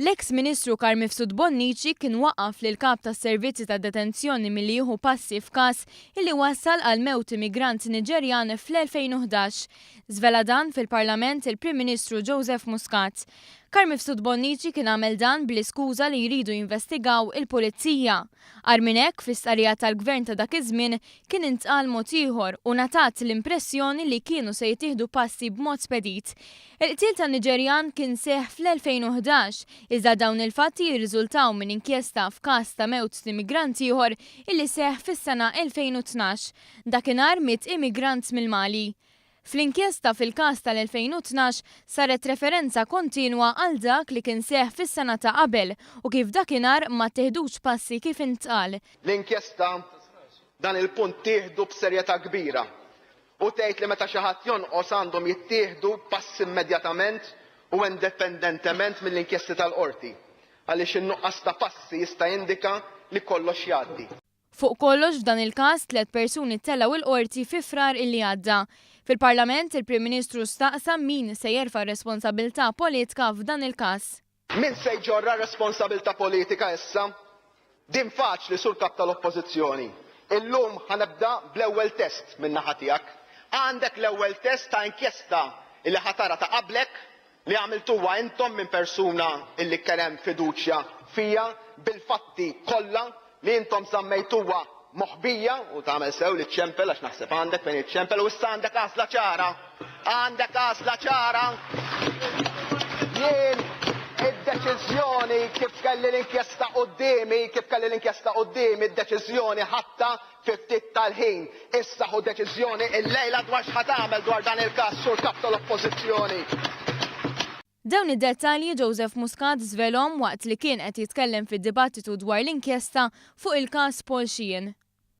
L-eks Ministru Carmifsud Bonnici kien waqqaf lil kap tas-servizzi ta' detenzjoni milli jieħu passi f'każ illi wassal għal mewt immigrant Niġerjan fl-2011. Żvela dan fil-Parlament il-Prim Ministru Joseph Muscat. Carmifsud Bonnici kien għamel dan bl-iskuża li jridu jinvestigaw il-Pulizija. Għar minn hekk fl-istqarrija tal-Gvern ta' dak iż-żmien kien intqal mod ieħor u ngħatat l-impressjoni li kienu se jittieħdu passi b'mod spedit. Il-qtil tan-Niġerjan kien seħħ fl-2011, iżda dawn il-fatti jirriżultaw minn inkjesta f'każ ta' mewt immigranti ieħor illi seħħ fis-sena 2012. Dakinhar miet immigrant mill-Mali. Fl-inkjesta fil-każ tal-2012 saret referenza kontinwa għal dak li kien seħħ fis-sena ta' qabel u kif dakinhar ma teħdux passi kif intqal. L-inkjesta dan il-punt tieħdu b'serjetà kbira u tgħid li meta xi ħadd jonqos għandhom jittieħdu passi immedjatament u indipendentement mill-inkjesti tal-qorti għaliex in-nuqqas ta' passi jista' jindika li kollox jgħaddi. Fuq kollox f'dan il-każ 3 persuni telgħu il-qorti fi frar illi għadda. Fil-Parlament il-Prim Ministru staqsa min se jerfa' responsabilità politika f'dan il-każ. Min se jġorra responsabilità politika issa? Din faċli sur kap tal-Oppożizzjoni. Illum ħanibda bl-ewwel test minn naħa tiegħek. Għandek l-ewwel test ta' inkjesta illi ħatara ta' qablek li għamiltuha intom minn persuna illi kien hemm fiduċja fija bil-fatti kollha li intom sammejtuha moħbija u tagħmel sew li ċempel għax naħseb għandek fejn iċċempel u issa għandek għażla ċara. Għandek għażla ċara. Jien id-deċiżjoni kif kelli l-inkjesta qudiemi, id-deċiżjoni ħatta fi ftit tal-ħin. Issa ħu deċiżjoni illejla dwar x'ħad tagħmel dwar dan il-każ sur kap tal-Oppożizzjoni. Dawn id-dettalji Joseph Muscat żvelhom waqt li kien qed jitkellem fid-dibattitu dwar l-inkjesta fuq il-każ Paul Sheehan.